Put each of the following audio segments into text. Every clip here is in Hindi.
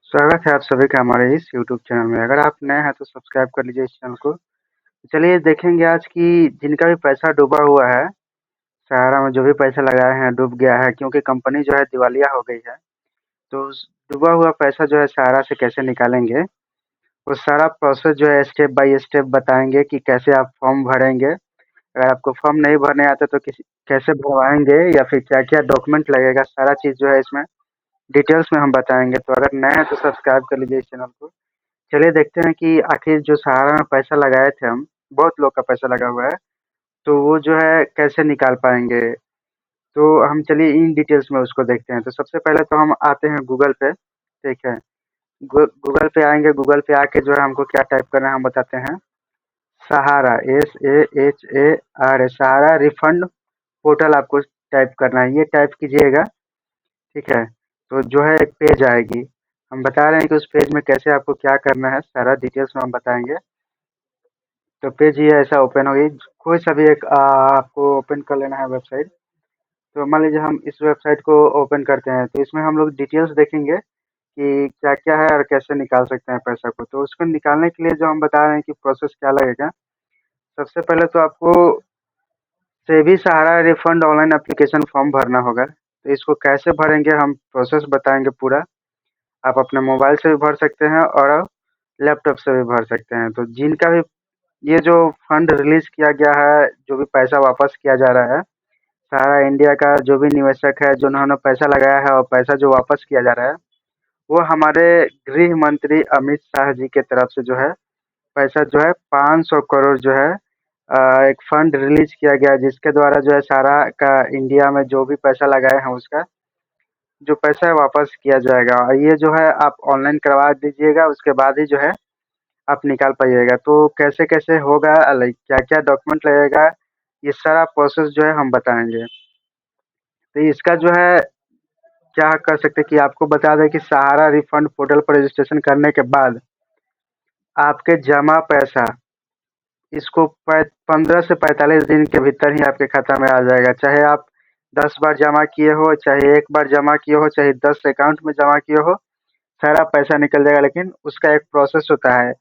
स्वागत है आप सभी का हमारे इस यूट्यूब चैनल में। अगर आप नए हैं तो सब्सक्राइब कर लीजिए इस चैनल को। चलिए देखेंगे आज कि जिनका भी पैसा डूबा हुआ है, सहारा में जो भी पैसा लगाए हैं डूब गया है क्योंकि कंपनी जो है दिवालिया हो गई है। तो उस डूबा हुआ पैसा जो है सहारा से कैसे निकालेंगे, वो सारा प्रोसेस जो है स्टेप बाय स्टेप बताएँगे कि कैसे आप फॉर्म भरेंगे। अगर आपको फॉर्म नहीं भरने आता तो किसी कैसे भरवाएँगे या फिर क्या-क्या डॉक्यूमेंट लगेगा, सारा चीज़ जो है इसमें डिटेल्स में हम बताएँगे। तो अगर नए हैं तो सब्सक्राइब कर लीजिए इस चैनल को। चलिए देखते हैं कि आखिर जो सहारा में पैसा लगाए थे हम, बहुत लोग का पैसा लगा हुआ है, तो वो जो है कैसे निकाल पाएँगे? तो हम चलिए इन डिटेल्स में उसको देखते हैं। तो सबसे पहले तो हम आते हैं गूगल पे, ठीक है? गूगल पे आएँगे, गूगल पे आके जो है हमको क्या टाइप करना है हम बताते हैं। सहारा SAHARA सहारा रिफंड पोर्टल आपको टाइप करना है, ये टाइप कीजिएगा, ठीक है? तो जो है एक पेज आएगी। हम बता रहे हैं कि उस पेज में कैसे आपको क्या करना है, सारा डिटेल्स में हम बताएँगे। तो पेज ये ऐसा ओपन होगी। कोई सा भी एक आपको ओपन कर लेना है वेबसाइट। तो मान लीजिए हम इस वेबसाइट को ओपन करते हैं, तो इसमें हम लोग डिटेल्स देखेंगे कि क्या-क्या है और कैसे निकाल सकते हैं पैसा को। तो उसको निकालने के लिए जो हम बता रहे हैं कि प्रोसेस क्या लगेगा, सबसे पहले तो आपको सेबी सहारा रिफंड ऑनलाइन एप्लीकेशन फॉर्म भरना होगा। तो इसको कैसे भरेंगे हम प्रोसेस बताएँगे पूरा। आप अपने मोबाइल से भी भर सकते हैं और लैपटॉप से भी भर सकते हैं। तो जिनका भी ये जो फंड रिलीज़ किया गया है, जो भी पैसा वापस किया जा रहा है, सारा इंडिया का जो भी निवेशक है, जिन्होंने पैसा लगाया है और पैसा जो वापस किया जा रहा है, वो हमारे गृह मंत्री अमित शाह जी के तरफ से जो है, पैसा जो है 500 करोड़ जो है एक फंड रिलीज़ किया गया है, जिसके द्वारा जो है सारा का इंडिया में जो भी पैसा लगाए हैं उसका, जो पैसा है वापस किया जाएगा। और ये जो है आप ऑनलाइन करवा दीजिएगा, उसके बाद ही जो है आप निकाल पाइएगा। तो कैसे-कैसे होगा, लाइक क्या-क्या डॉक्यूमेंट लगेगा, ये सारा प्रोसेस जो है हम बताएँगे। तो इसका जो है क्या कर सकते हैं कि आपको बता दें कि सहारा रिफंड पोर्टल पर रजिस्ट्रेशन करने के बाद आपके जमा पैसा इसको 15 से 45 दिन के भीतर ही आपके खाता में आ जाएगा। चाहे आप 10 बार जमा किए हो, चाहे 1 बार जमा किए हो, चाहे 10 अकाउंट में जमा किए हो, सारा पैसा निकल जाएगा। लेकिन उसका एक प्रोसेस होता है,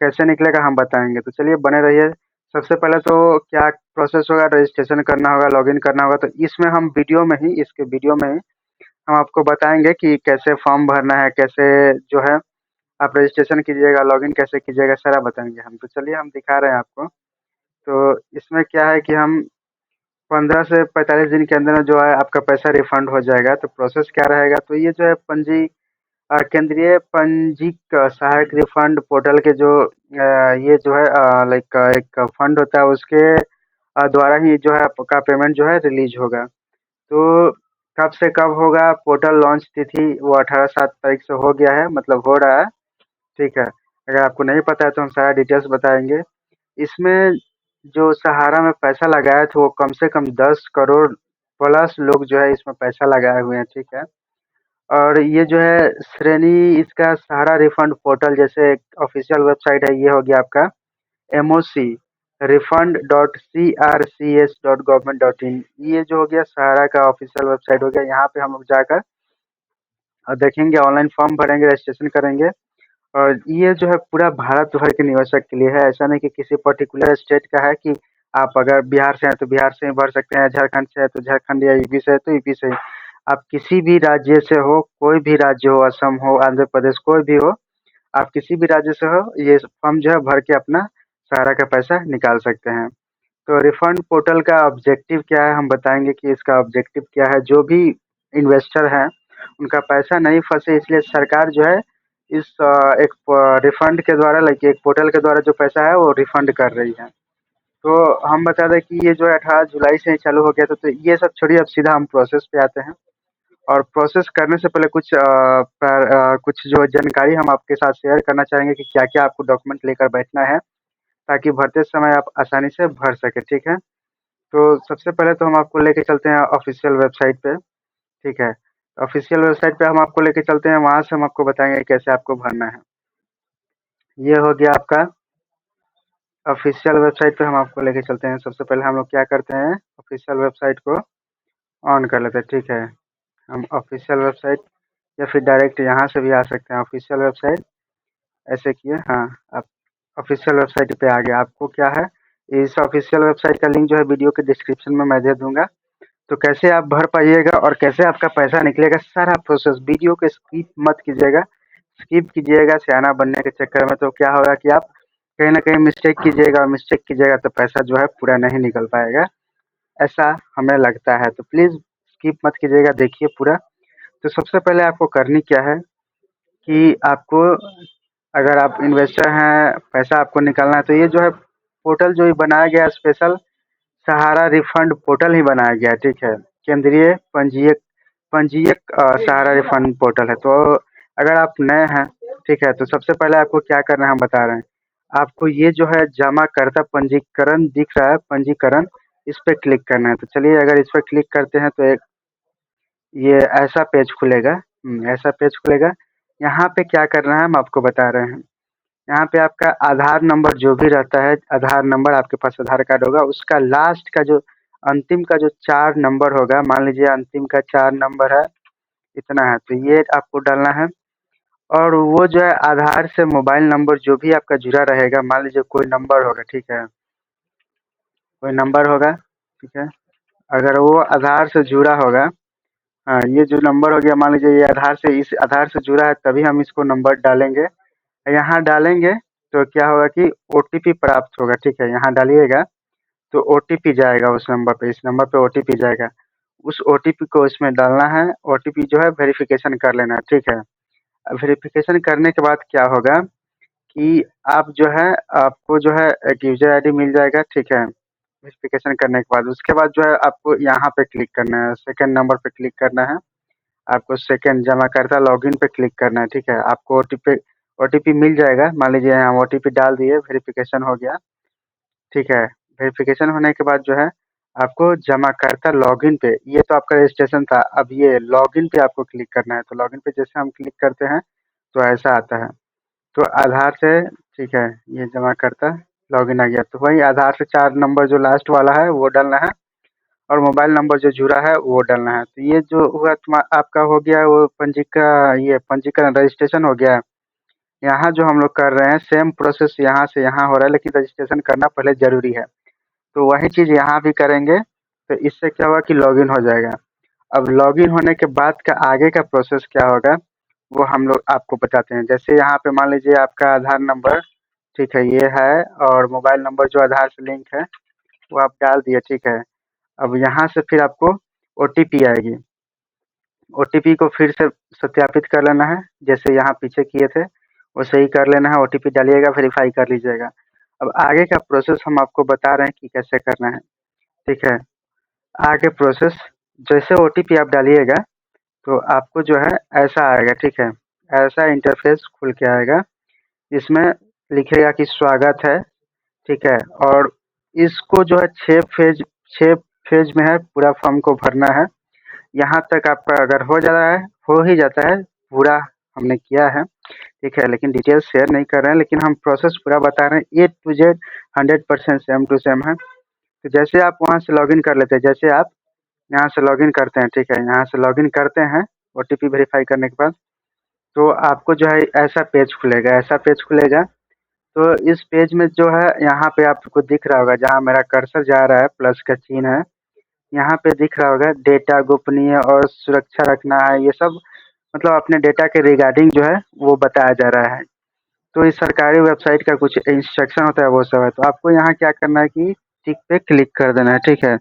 कैसे निकलेगा हम बताएँगे। तो चलिए बने रहिए। सबसे पहले तो क्या प्रोसेस होगा, रजिस्ट्रेशन करना होगा, लॉगिन करना होगा। तो इसमें हम वीडियो में ही इसके वीडियो में ही हम आपको बताएँगे कि कैसे फॉर्म भरना है, कैसे जो है आप रजिस्ट्रेशन कीजिएगा, लॉगिन कैसे कीजिएगा, सारा बताएँगे हम। तो चलिए हम दिखा रहे हैं आपको। तो इसमें क्या है कि हम 15 से 45 दिन के अंदर जो है आपका पैसा रिफंड हो जाएगा। तो प्रोसेस क्या रहेगा, तो ये जो है केंद्रीय पंजीक सहायक रिफंड पोर्टल के जो ये जो है लाइक एक फंड होता है, उसके द्वारा ही जो है आपका पेमेंट जो है रिलीज होगा। तो कब से कब होगा, पोर्टल लॉन्च तिथि वो 18/7 तारीख से हो गया है, मतलब हो रहा है, ठीक है। अगर आपको नहीं पता है तो हम सारा डिटेल्स बताएंगे। इसमें जो सहारा में पैसा लगाया था वो कम से कम 10 करोड़ प्लस लोग जो है इसमें पैसा लगाए हुए हैं, ठीक है। और ये जो है श्रेणी इसका सहारा रिफंड पोर्टल, जैसे ऑफिशियल वेबसाइट है, ये हो गया आपका MOC refund.crcs.government.in। ये जो हो गया सहारा का ऑफिशियल वेबसाइट हो गया। यहाँ पे हम लोग जाकर और देखेंगे, ऑनलाइन फॉर्म भरेंगे, रजिस्ट्रेशन करेंगे। और ये जो है पूरा भारत भर के निवेशक के लिए है। ऐसा नहीं कि किसी पर्टिकुलर स्टेट का है कि आप अगर बिहार से हैं तो बिहार से ही भर सकते हैं, झारखंड से है तो झारखंड, या यूपी से है तो यूपी से ही। आप किसी भी राज्य से हो, कोई भी राज्य हो, असम हो, आंध्र प्रदेश, कोई भी हो, आप किसी भी राज्य से हो, ये फॉर्म जो है भर के अपना सहारा का पैसा निकाल सकते हैं। तो रिफंड पोर्टल का ऑब्जेक्टिव क्या है हम बताएंगे कि इसका ऑब्जेक्टिव क्या है। जो भी इन्वेस्टर हैं उनका पैसा नहीं फंसे, इसलिए सरकार जो है इस एक रिफंड के द्वारा, लाइक एक पोर्टल के द्वारा जो पैसा है वो रिफंड कर रही है। तो हम बता दें कि ये जो है 18 जुलाई से ही चालू हो गया था। तो ये सब छोड़िए, अब सीधा हम प्रोसेस पे आते हैं। और प्रोसेस करने से पहले कुछ जो जानकारी हम आपके साथ शेयर करना चाहेंगे कि क्या-क्या आपको डॉक्यूमेंट लेकर बैठना है, ताकि भरते समय आप आसानी से भर सकें, ठीक है? तो सबसे पहले तो हम आपको लेके चलते हैं ऑफिशियल वेबसाइट पे, ठीक है? ऑफिशियल वेबसाइट पे हम आपको लेके चलते हैं, वहाँ से हम आपको बताएँगे कैसे आपको भरना है। ये हो गया आपका ऑफिशियल वेबसाइट पे हम आपको लेके चलते हैं। सबसे पहले हम लोग क्या करते हैं, ऑफिशियल वेबसाइट को ऑन कर लेते हैं, ठीक है? हम ऑफिशियल वेबसाइट या फिर डायरेक्ट यहाँ से भी आ सकते हैं ऑफिशियल वेबसाइट। ऐसे किए, हाँ, आप ऑफिशियल वेबसाइट पे आ गए। आपको क्या है, इस ऑफिशियल वेबसाइट का लिंक जो है वीडियो के डिस्क्रिप्शन में मैं दे दूंगा। तो कैसे आप भर पाइएगा और कैसे आपका पैसा निकलेगा, सारा प्रोसेस, वीडियो को स्किप मत कीजिएगा। स्किप कीजिएगा सियाना बनने के चक्कर में, तो क्या होगा कि आप कहीं ना कहीं मिस्टेक कीजिएगा, और मिस्टेक कीजिएगा तो पैसा जो है पूरा नहीं निकल पाएगा, ऐसा हमें लगता है। तो प्लीज़ स्किप मत कीजिएगा, देखिए पूरा। तो सबसे पहले आपको करनी क्या है कि आपको, अगर आप इन्वेस्टर हैं, पैसा आपको निकालना है, तो ये जो है पोर्टल जो बनाया गया है स्पेशल, सहारा रिफंड पोर्टल ही बनाया गया है, ठीक है। केंद्रीय पंजीयक पंजीयक सहारा रिफंड पोर्टल है। तो अगर आप नए हैं, ठीक है, तो सबसे पहले आपको क्या करना है हम बता रहे हैं। आपको ये जो है जमाकर्ता पंजीकरण दिख रहा है, पंजीकरण, इस पे क्लिक करना है। तो चलिए अगर इस पर क्लिक करते हैं तो एक ये ऐसा पेज खुलेगा। ऐसा पेज खुलेगा। यहाँ पे क्या करना है हम आपको बता रहे हैं। यहाँ पे आपका आधार नंबर जो भी रहता है, आधार नंबर, आपके पास आधार कार्ड होगा, उसका लास्ट का जो अंतिम का जो 4 नंबर होगा, मान लीजिए अंतिम का 4 नंबर है, इतना है, तो ये आपको डालना है। और वो जो है आधार से मोबाइल नंबर जो भी आपका जुड़ा रहेगा, मान लीजिए कोई नंबर होगा, ठीक है, कोई नंबर होगा, ठीक है, अगर वो आधार से जुड़ा होगा, हाँ, ये जो नंबर हो गया, मान लीजिए ये आधार से, इस आधार से जुड़ा है, तभी हम इसको नंबर डालेंगे। यहाँ डालेंगे तो क्या होगा कि ओटीपी प्राप्त होगा, ठीक है, यहाँ डालिएगा तो ओटीपी जाएगा उस नंबर पे, इस नंबर पे ओटीपी जाएगा। उस ओटीपी को इसमें डालना है। ओटीपी जो है वेरिफिकेशन कर लेना है, ठीक है। वेरिफिकेशन करने के बाद क्या होगा कि आप जो है, आपको जो है एक यूजर आईडी मिल जाएगा, ठीक है, वेरिफिकेशन करने के बाद। उसके बाद जो है आपको यहाँ पे क्लिक करना है, सेकंड नंबर पे क्लिक करना है। आपको सेकंड जमाकर्ता लॉगिन पे क्लिक करना है, ठीक है। आपको ओटीपी मिल जाएगा, मान लीजिए यहाँ ओटीपी डाल दिए, वेरिफिकेशन हो गया, ठीक है। वेरिफिकेशन होने के बाद जो है आपको जमाकर्ता लॉगिन पे, ये तो आपका रजिस्ट्रेशन था, अब ये लॉगिन पे आपको क्लिक करना है। तो लॉगिन पे जैसे हम क्लिक करते हैं तो ऐसा आता है। तो आधार से, ठीक है, ये जमाकर्ता लॉगिन आ गया, तो वही आधार से 4 नंबर जो लास्ट वाला है वो डालना है, और मोबाइल नंबर जो जुड़ा है वो डालना है। तो ये जो हुआ आपका हो गया वो ये पंजीकरण रजिस्ट्रेशन हो गया है। यहाँ जो हम लोग कर रहे हैं सेम प्रोसेस यहाँ से यहाँ हो रहा है, लेकिन रजिस्ट्रेशन करना पहले ज़रूरी है। तो वही चीज़ यहाँ भी करेंगे, तो इससे क्या होगा कि लॉगिन हो जाएगा। अब लॉगिन होने के बाद का आगे का प्रोसेस क्या होगा, वो हम लोग आपको बताते हैं। जैसे यहाँ पे मान लीजिए आपका आधार नंबर, ठीक है, ये है, और मोबाइल नंबर जो आधार से लिंक है वो आप डाल दिए, ठीक है। अब यहाँ से फिर आपको ओटीपी आएगी। ओटीपी को फिर से सत्यापित कर लेना है, जैसे यहाँ पीछे किए थे वैसे ही कर लेना है। ओटीपी डालिएगा, वेरीफाई कर लीजिएगा। अब आगे का प्रोसेस हम आपको बता रहे हैं कि कैसे करना है, ठीक है। आगे प्रोसेस, जैसे ओटीपी आप डालिएगा तो आपको जो है ऐसा आएगा, ठीक है। ऐसा इंटरफेस खुल के आएगा, इसमें लिखेगा कि स्वागत है, ठीक है। और इसको जो है 6 फेज में है, पूरा फॉर्म को भरना है। यहाँ तक आपका अगर हो जा रहा है, हो ही जाता है, पूरा हमने किया है, ठीक है, लेकिन डिटेल्स शेयर नहीं कर रहे हैं, लेकिन हम प्रोसेस पूरा बता रहे हैं, A to Z 100% same to same है। तो जैसे आप वहाँ से लॉगिन कर लेते हैं, जैसे आप यहाँ से लॉगिन करते हैं, ठीक है, यहाँ से लॉगिन करते हैं ओटीपी वेरीफाई करने के बाद, तो आपको जो है ऐसा पेज खुलेगा, ऐसा पेज खुलेगा। तो इस पेज में जो है यहाँ पे आपको दिख रहा होगा, जहाँ मेरा कर्सर जा रहा है प्लस का चिन्ह है, यहाँ पे दिख रहा होगा डेटा गोपनीय और सुरक्षा रखना है, ये सब मतलब अपने डेटा के रिगार्डिंग जो है वो बताया जा रहा है। तो इस सरकारी वेबसाइट का कुछ इंस्ट्रक्शन होता है, वो सब है। तो आपको यहाँ क्या करना है कि टिक पे क्लिक कर देना है, ठीक है।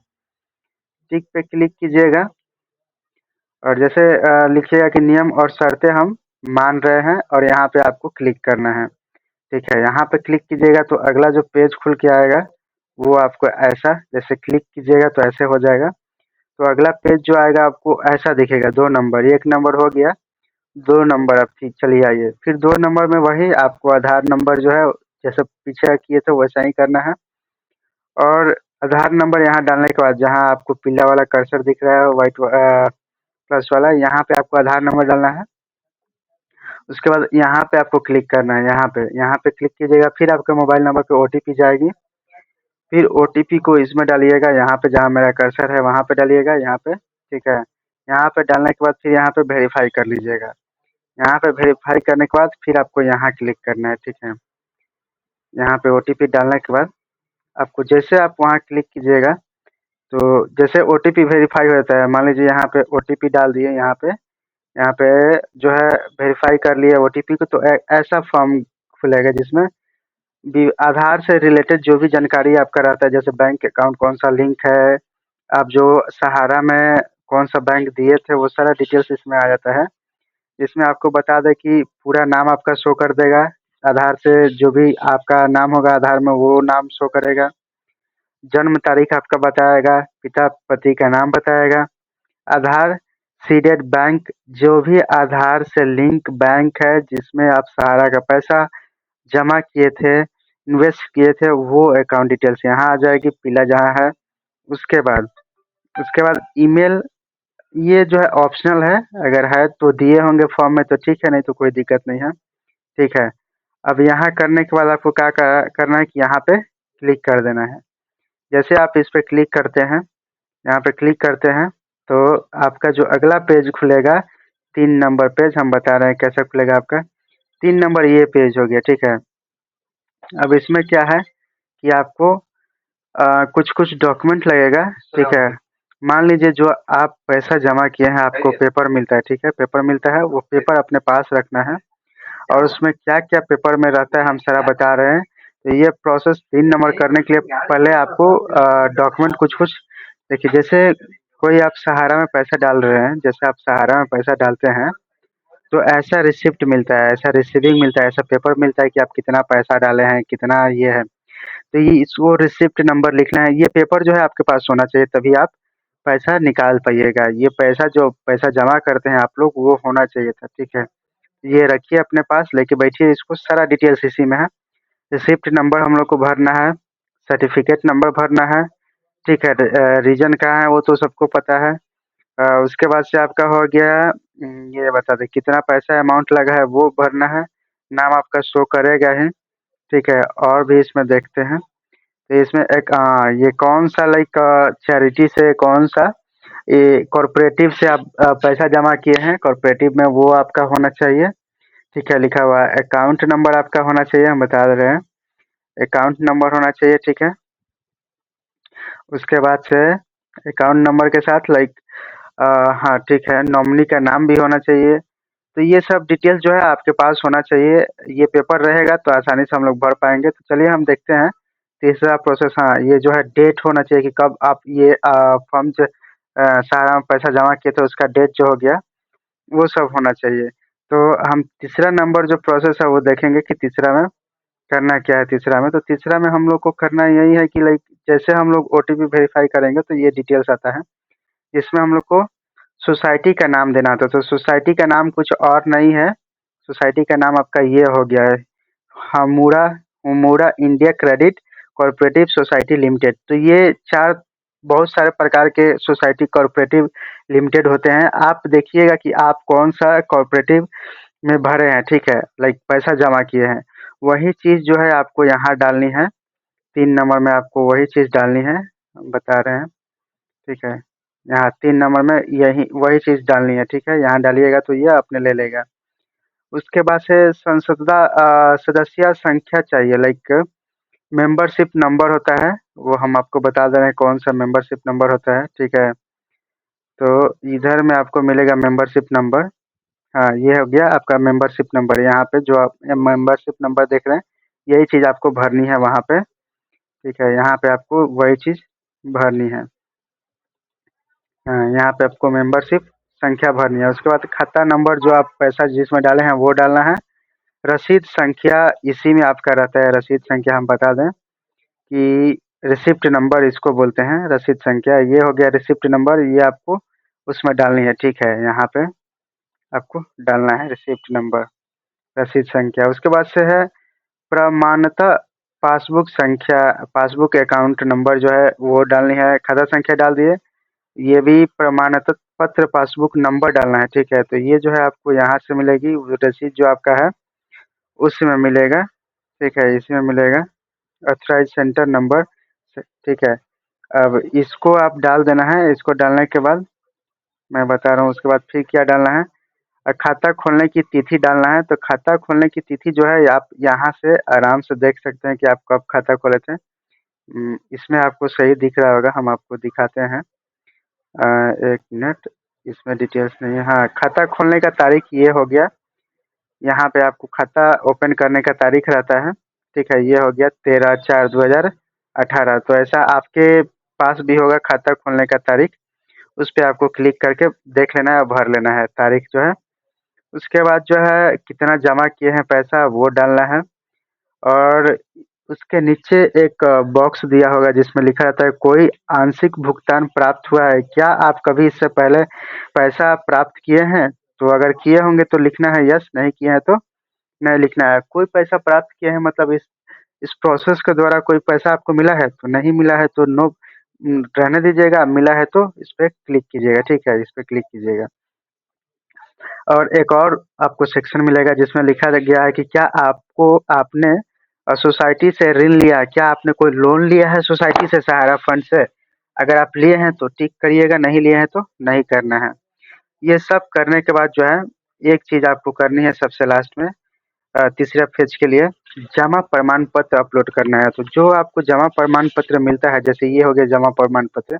टिक पे क्लिक कीजिएगा, और जैसे लिखिएगा कि नियम और शर्तें हम मान रहे हैं, और यहाँ पे आपको क्लिक करना है, ठीक है। यहाँ पे क्लिक कीजिएगा तो अगला जो पेज खुल के आएगा वो आपको ऐसा, जैसे क्लिक कीजिएगा तो ऐसे हो जाएगा। तो अगला पेज जो आएगा आपको ऐसा दिखेगा, 2 नंबर, 1 नंबर हो गया, 2 नंबर। अब ठीक, चलिए आइए, फिर 2 नंबर में वही आपको आधार नंबर जो है जैसे पीछे किए थे वैसा ही करना है। और आधार नंबर यहाँ डालने के बाद जहाँ आपको पीला वाला कर्सर दिख रहा है, व्हाइट प्लस वाला, यहाँ पे आपको आधार नंबर डालना है। उसके बाद यहाँ पे आपको क्लिक करना है, यहाँ पे क्लिक कीजिएगा, फिर आपके मोबाइल नंबर पे ओटीपी जाएगी। फिर ओटीपी को इसमें डालिएगा, यहाँ पे जहाँ मेरा कर्सर है वहाँ पे डालिएगा, यहाँ पे, ठीक है। यहाँ पे डालने के बाद फिर यहाँ पे वेरीफाई कर लीजिएगा। यहाँ पे वेरीफाई करने के बाद फिर आपको यहाँ क्लिक करना है, ठीक है। यहाँ पे ओटीपी डालने के बाद आपको जैसे आप वहाँ क्लिक कीजिएगा तो जैसे ओटीपी वेरीफाई होता है, मान लीजिए यहाँ पे ओटीपी डाल दिए, यहाँ पे जो है वेरीफाई कर लिए ओटीपी को, तो ऐसा फॉर्म खुलेगा जिसमें भी आधार से रिलेटेड जो भी जानकारी आपका रहता है, जैसे बैंक अकाउंट कौन सा लिंक है, आप जो सहारा में कौन सा बैंक दिए थे, वो सारा डिटेल्स इसमें आ जाता है। इसमें आपको बता दें कि पूरा नाम आपका शो कर देगा, आधार से जो भी आपका नाम होगा आधार में वो नाम शो करेगा, जन्म तारीख आपका बताएगा, पिता पति का नाम बताएगा, आधार सीडेड बैंक, जो भी आधार से लिंक बैंक है जिसमें आप सहारा का पैसा जमा किए थे, इन्वेस्ट किए थे, वो अकाउंट डिटेल्स यहाँ आ जाएगी, पीला जहाँ है। उसके बाद ईमेल, ये जो है ऑप्शनल है, अगर है तो दिए होंगे फॉर्म में तो ठीक है, नहीं तो कोई दिक्कत नहीं है, ठीक है। अब यहाँ करने के बाद आपको क्या करना है कि यहाँ पे क्लिक कर देना है। जैसे आप इस पे क्लिक करते हैं, यहाँ पे क्लिक करते हैं, तो आपका जो अगला पेज खुलेगा 3 नंबर पेज, हम बता रहे हैं कैसे खुलेगा आपका 3 नंबर, ये पेज हो गया, ठीक है। अब इसमें क्या है कि आपको कुछ डॉक्यूमेंट लगेगा, ठीक है। मान लीजिए जो आप पैसा जमा किए हैं, आपको पेपर मिलता है, ठीक है, पेपर मिलता है, वो पेपर अपने पास रखना है, और उसमें क्या-क्या पेपर में रहता है हम सारा बता रहे हैं। तो ये प्रोसेस 3 नंबर करने के लिए पहले आपको डॉक्यूमेंट कुछ-कुछ देखिए, जैसे कोई आप सहारा में पैसा डाल रहे हैं, जैसे आप सहारा में पैसा डालते हैं, तो ऐसा रिसिप्ट मिलता है, ऐसा रिसीविंग मिलता है, ऐसा पेपर मिलता है कि आप कितना पैसा डाले हैं, कितना ये है। तो ये इसको रिसिप्ट नंबर लिखना है, ये पेपर जो है आपके पास होना चाहिए, तभी आप पैसा निकाल पाइएगा। ये पैसा जमा करते हैं आप लोग, वो होना चाहिए था, ठीक है। ये रखिए अपने पास, लेके बैठिए इसको, सारा डिटेल्स इसी में है। रिसिप्ट नंबर हम लोग को भरना है, सर्टिफिकेट नंबर भरना है, ठीक है। रीजन कहाँ है वो तो सबको पता है। उसके बाद से आपका हो गया, ये बता दें कितना पैसा अमाउंट लगा है वो भरना है, नाम आपका शो करेगा ही, ठीक है। और भी इसमें देखते हैं, तो इसमें एक ये कौन सा लाइक चैरिटी से, कौन सा ये कॉर्पोरेटिव से आप पैसा जमा किए हैं, कॉर्पोरेटिव में वो आपका होना चाहिए, ठीक है, लिखा हुआ है। अकाउंट नंबर आपका होना चाहिए, हम बता दे रहे हैं, अकाउंट नंबर होना चाहिए, ठीक है। उसके बाद से अकाउंट नंबर के साथ लाइक हाँ ठीक है, नॉमिनी का नाम भी होना चाहिए। तो ये सब डिटेल्स जो है आपके पास होना चाहिए, ये पेपर रहेगा तो आसानी से हम लोग भर पाएंगे। तो चलिए हम देखते हैं तीसरा प्रोसेस। हाँ, ये जो है डेट होना चाहिए कि कब आप ये फॉर्म से सारा पैसा जमा किए थे, उसका डेट जो हो गया वो सब होना चाहिए। तो हम तीसरा नंबर जो प्रोसेस है वो देखेंगे कि तीसरा में करना क्या है। तीसरा में, तो तीसरा में हम लोग को करना यही है कि लाइक जैसे हम लोग ओटीपी वेरीफाई करेंगे तो ये डिटेल्स आता है, इसमें हम लोग को सोसाइटी का नाम देना था। तो सोसाइटी का नाम कुछ और नहीं है, सोसाइटी का नाम आपका ये हो गया है, हमूरा हमूरा India credit cooperative society limited. तो ये चार बहुत सारे प्रकार के सोसाइटी कोऑपरेटिव लिमिटेड होते हैं। आप देखिएगा कि आप कौन सा कोऑपरेटिव में भरे हैं, ठीक है, लाइक पैसा जमा किए हैं, वही चीज़ जो है आपको यहाँ डालनी है। 3 नंबर में आपको वही चीज़ डालनी है, हम बता रहे हैं, ठीक है। यहाँ 3 नंबर में यही वही चीज़ डालनी है, ठीक है, यहाँ डालिएगा तो ये अपने ले लेगा। उसके बाद से सदस्य संख्या चाहिए, लाइक मेंबरशिप नंबर होता है, वो हम आपको बता दे रहे हैं कौन सा मेंबरशिप नंबर होता है, ठीक है। तो इधर में आपको मिलेगा मेंबरशिप नंबर। हाँ, ये हो गया आपका मेंबरशिप नंबर। यहाँ पे जो आप मेंबरशिप नंबर देख रहे हैं, यही चीज़ आपको भरनी है वहाँ पे, ठीक है। यहाँ पे आपको वही चीज़ भरनी है। हाँ, यहाँ पे आपको मेंबरशिप संख्या भरनी है। उसके बाद खाता नंबर, जो आप पैसा जिसमें डाले हैं वो डालना है। रसीद संख्या इसी में आपका रहता है, रसीद संख्या हम बता दें कि रिसिप्ट नंबर इसको बोलते हैं, रसीद संख्या। ये हो गया रिसिप्ट नंबर, ये आपको उसमें डालनी है, ठीक है। यहाँ पे आपको डालना है रिसिप्ट नंबर, रसीद संख्या। उसके बाद से है प्रमाणता पासबुक संख्या, पासबुक अकाउंट नंबर जो है वो डालनी है। खाता संख्या डाल दिए, ये भी प्रमाणित पत्र पासबुक नंबर डालना है, ठीक है। तो ये जो है आपको यहाँ से मिलेगी, रसीद जो आपका है उसमें मिलेगा, ठीक है, इसमें मिलेगा ऑथराइज सेंटर नंबर, ठीक है। अब इसको आप डाल देना है। इसको डालने के बाद मैं बता रहा हूँ, उसके बाद फिर क्या डालना है, खाता खोलने की तिथि डालना है। तो खाता खोलने की तिथि जो है आप यहाँ से आराम से देख सकते हैं कि आप कब खाता खोले थे। इसमें आपको सही दिख रहा होगा, हम आपको दिखाते हैं। 1 मिनट, इसमें डिटेल्स नहीं है। हाँ, खाता खोलने का तारीख ये हो गया। यहाँ पे आपको खाता ओपन करने का तारीख रहता है, ठीक है। ये हो गया 13/4/2018। तो ऐसा आपके पास भी होगा खाता खोलने का तारीख, उस पे आपको क्लिक करके देख लेना है और भर लेना है तारीख जो है। उसके बाद जो है कितना जमा किए हैं पैसा वो डालना है, और उसके नीचे एक बॉक्स दिया होगा जिसमें लिखा रहता है कोई आंशिक भुगतान प्राप्त हुआ है क्या? आप कभी इससे पहले पैसा प्राप्त किए हैं? तो अगर किए होंगे तो लिखना है यस, नहीं किए हैं तो नहीं लिखना है। कोई पैसा प्राप्त किए हैं मतलब इस प्रोसेस के द्वारा कोई पैसा आपको मिला है, तो नहीं मिला है तो नो रहने दीजिएगा, मिला है तो इस पे क्लिक कीजिएगा, ठीक है, इस पे क्लिक कीजिएगा। और एक और आपको सेक्शन मिलेगा जिसमें लिखा गया है कि क्या आपने सोसाइटी से ऋण लिया, क्या आपने कोई लोन लिया है सोसाइटी से, सहारा फंड से? अगर आप लिए हैं तो टिक करिएगा, नहीं लिए हैं तो नहीं करना है। ये सब करने के बाद जो है एक चीज आपको करनी है सबसे लास्ट में, तीसरा फेज के लिए जमा प्रमाण पत्र अपलोड करना है। तो जो आपको जमा प्रमाण पत्र मिलता है, जैसे ये हो गया जमा प्रमाण पत्र,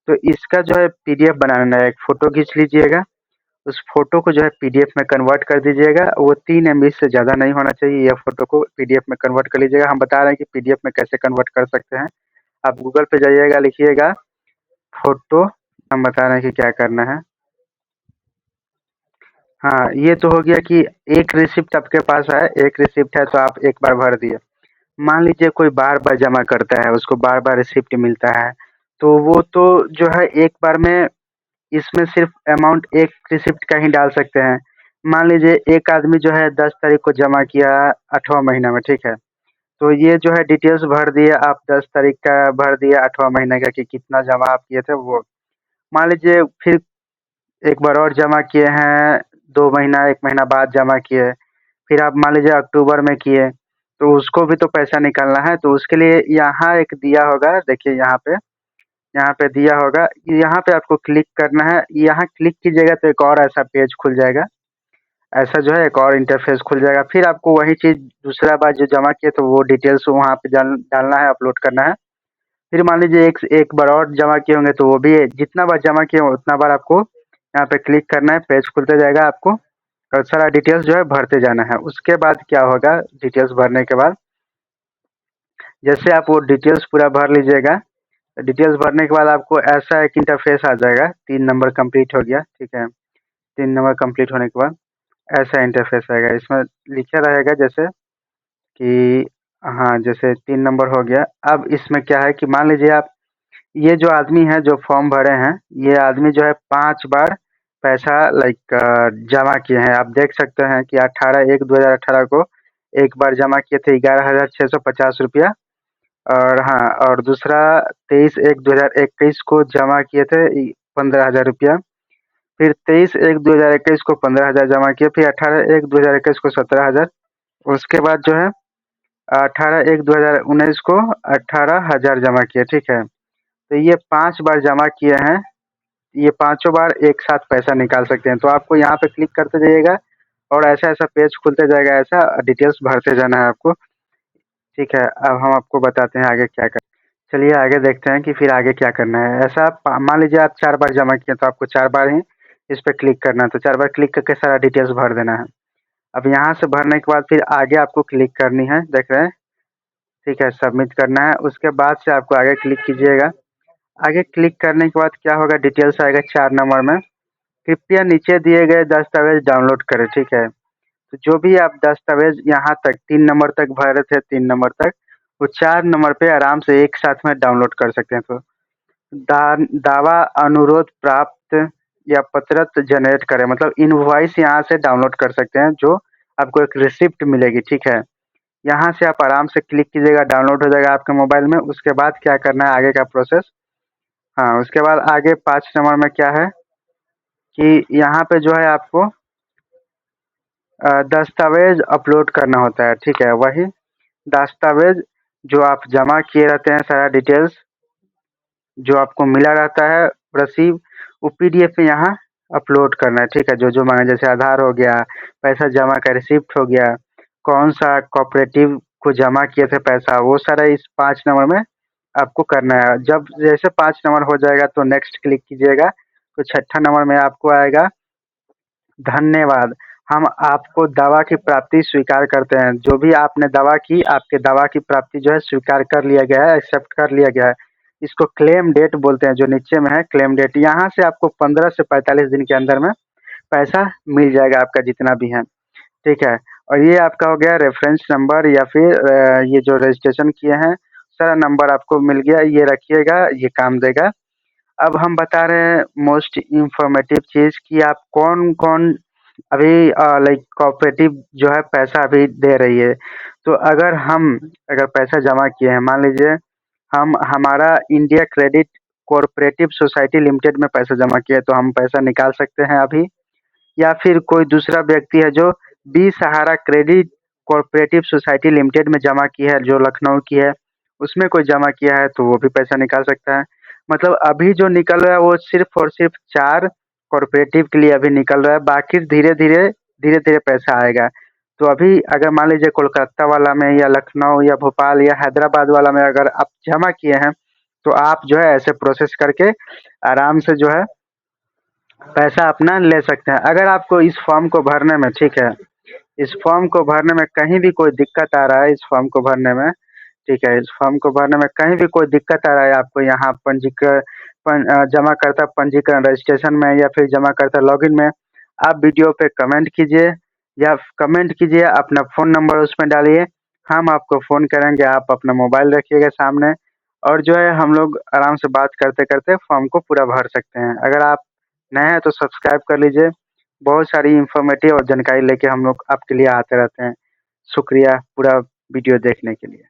तो इसका जो है पीडीएफ बनाना है। एक फोटो खींच लीजिएगा, उस फोटो को जो है पीडीएफ में कन्वर्ट कर दीजिएगा। वो 3 एमबी से ज़्यादा नहीं होना चाहिए। यह फोटो को पीडीएफ में कन्वर्ट कर लीजिएगा। हम बता रहे हैं कि पीडीएफ में कैसे कन्वर्ट कर सकते हैं। आप गूगल पे जाइएगा, लिखिएगा फोटो, हम बता रहे हैं कि क्या करना है। हाँ, ये तो हो गया कि एक रिसिप्ट आपके पास है, एक रिसिप्ट है तो आप एक बार भर दिए। मान लीजिए कोई बार-बार जमा करता है, उसको बार-बार रिसिप्ट मिलता है, तो वो तो जो है एक बार में इसमें सिर्फ अमाउंट एक रिसिप्ट का ही डाल सकते हैं। मान लीजिए एक आदमी जो है 10 तारीख को जमा किया 8वां महीना में, ठीक है। तो ये जो है डिटेल्स भर दिए आप, 10 तारीख का भर दिया 8वां महीने का कि कितना जमा आप किए थे वो। मान लीजिए फिर एक बार और जमा किए हैं, 2 महीना 1 महीना बाद जमा किए, फिर आप मान लीजिए अक्टूबर में किए, तो उसको भी तो पैसा निकालना है। तो उसके लिए यहाँ एक दिया होगा, देखिए यहाँ पे दिया होगा, यहाँ पे आपको क्लिक करना है। यहाँ क्लिक कीजिएगा तो एक और ऐसा पेज खुल जाएगा, ऐसा जो है एक और इंटरफेस खुल जाएगा। फिर आपको वही चीज़ दूसरा बार जो जमा किए तो वो डिटेल्स वहाँ पे डालना है, अपलोड करना है। फिर मान लीजिए एक एक बार और जमा किए होंगे तो वो भी जितना बार जमा किए हो उतना बार आपको यहाँ पे क्लिक करना है, पेज खुलते जाएगा आपको, और सारा डिटेल्स जो है भरते जाना है। उसके बाद क्या होगा, डिटेल्स भरने के बाद जैसे आप वो डिटेल्स पूरा भर लीजिएगा, डिटेल्स भरने के बाद आपको ऐसा एक इंटरफेस आ जाएगा, 3 नंबर कंप्लीट हो गया, ठीक है। 3 नंबर कंप्लीट होने के बाद ऐसा इंटरफेस आएगा। इसमें लिखा रहेगा जैसे कि हाँ, जैसे 3 नंबर हो गया। अब इसमें क्या है कि मान लीजिए आप, ये जो आदमी है जो फॉर्म भरे हैं, ये आदमी जो है 5 बार पैसा लाइक जमा किए हैं। आप देख सकते हैं कि 18/1/2018 को एक बार जमा किए थे 11,650 रुपया, और हाँ, और दूसरा 23/1/2021 को जमा किए थे 15,000 रुपया। फिर 23/1/2021 को 15,000 जमा किए, फिर 18/1/2021 को 17,000। उसके बाद जो है 18/1/2019 को 18,000 जमा किए, ठीक है। तो ये 5 बार जमा किए हैं, ये पाँचों बार एक साथ पैसा निकाल सकते हैं। तो आपको यहाँ पे क्लिक करते जाइएगा और ऐसा-ऐसा पेज खुलते जाएगा, ऐसा डिटेल्स भरते जाना है आपको, ठीक है। अब हम आपको बताते हैं आगे क्या करना है। चलिए आगे देखते हैं कि फिर आगे क्या करना है। ऐसा मान लीजिए आप 4 बार जमा किए तो आपको 4 बार ही इस पे क्लिक करना है। तो 4 बार क्लिक करके सारा डिटेल्स भर देना है। अब यहाँ से भरने के बाद फिर आगे आपको क्लिक करनी है, देख रहे हैं, ठीक है, सबमिट करना है। उसके बाद से आपको आगे क्लिक कीजिएगा। आगे क्लिक करने के बाद क्या होगा, डिटेल्स आएगा 4 नंबर में, कृपया नीचे दिए गए दस्तावेज डाउनलोड करें, ठीक है। तो जो भी आप दस्तावेज यहाँ तक 3 नंबर तक भरे थे, 3 नंबर तक, वो 4 नंबर पे आराम से एक साथ में डाउनलोड कर सकते हैं। तो दावा अनुरोध प्राप्त या पत्रक जनरेट करें, मतलब इनवॉइस यहाँ से डाउनलोड कर सकते हैं, जो आपको एक रिसिप्ट मिलेगी, ठीक है। यहाँ से आप आराम से क्लिक कीजिएगा, डाउनलोड हो जाएगा आपके मोबाइल में। उसके बाद क्या करना है आगे का प्रोसेस, हाँ, उसके बाद आगे 5 नंबर में क्या है कि यहाँ पे जो है आपको दस्तावेज अपलोड करना होता है, ठीक है। वही दस्तावेज जो आप जमा किए रहते हैं, सारा डिटेल्स जो आपको मिला रहता है रसीद, वो पीडीएफ में यहाँ अपलोड करना है, ठीक है। जो मांगे जैसे आधार हो गया, पैसा जमा का रिसिप्ट हो गया, कौन सा कोऑपरेटिव को जमा किए थे पैसा, वो सारा इस 5 नंबर में आपको करना है। जब जैसे 5 नंबर हो जाएगा तो नेक्स्ट क्लिक कीजिएगा, तो छठा नंबर में आपको आएगा धन्यवाद, हम आपको दवा की प्राप्ति स्वीकार करते हैं। जो भी आपने दवा की, आपके दवा की प्राप्ति जो है स्वीकार कर लिया गया है, एक्सेप्ट कर लिया गया है। इसको क्लेम डेट बोलते हैं, जो नीचे में है क्लेम डेट। यहाँ से आपको 15 से 45 दिन के अंदर में पैसा मिल जाएगा आपका जितना भी है, ठीक है। और ये आपका हो गया रेफरेंस नंबर या फिर ये जो रजिस्ट्रेशन किए हैं सारा नंबर आपको मिल गया, ये रखिएगा, ये काम देगा। अब हम बता रहे हैं मोस्ट इन्फॉर्मेटिव चीज़ कि आप कौन-कौन अभी लाइक कोऑपरेटिव जो है पैसा अभी दे रही है। तो अगर पैसा जमा किए हैं, मान लीजिए हम हमारा India credit cooperative society limited में पैसा जमा किए, तो हम पैसा निकाल सकते हैं अभी। या फिर कोई दूसरा व्यक्ति है जो बी सहारा क्रेडिट कोऑपरेटिव सोसाइटी लिमिटेड में जमा की है, जो लखनऊ की है, उसमें कोई जमा किया है तो वो भी पैसा निकाल सकता है। मतलब अभी जो निकल रहा है वो सिर्फ़ और सिर्फ़ 4 कोऑपरेटिव के लिए अभी निकल रहा है, बाकी धीरे-धीरे पैसा आएगा। तो अभी अगर मान लीजिए कोलकाता वाला में या लखनऊ या भोपाल या हैदराबाद वाला में अगर आप जमा किए हैं, तो आप जो है ऐसे प्रोसेस करके आराम से जो है पैसा अपना ले सकते हैं। अगर आपको इस फॉर्म को भरने में, ठीक है, इस फॉर्म को भरने में कहीं भी कोई दिक्कत आ रहा है, इस फॉर्म को भरने में, ठीक है, इस फॉर्म को भरने में कहीं भी कोई दिक्कत आ रहा है आपको, यहाँ जमाकर्ता पंजीकरण रजिस्ट्रेशन में या फिर जमाकर्ता लॉगिन में, आप वीडियो पे कमेंट कीजिए या कमेंट कीजिए, अपना फ़ोन नंबर उसमें डालिए, हम आपको फ़ोन करेंगे, आप अपना मोबाइल रखिएगा सामने और जो है हम लोग आराम से बात करते-करते फॉर्म को पूरा भर सकते हैं। अगर आप नए हैं तो सब्सक्राइब कर लीजिए, बहुत सारी इन्फॉर्मेटिव और जानकारी लेके हम लोग आपके लिए आते रहते हैं। शुक्रिया पूरा वीडियो देखने के लिए।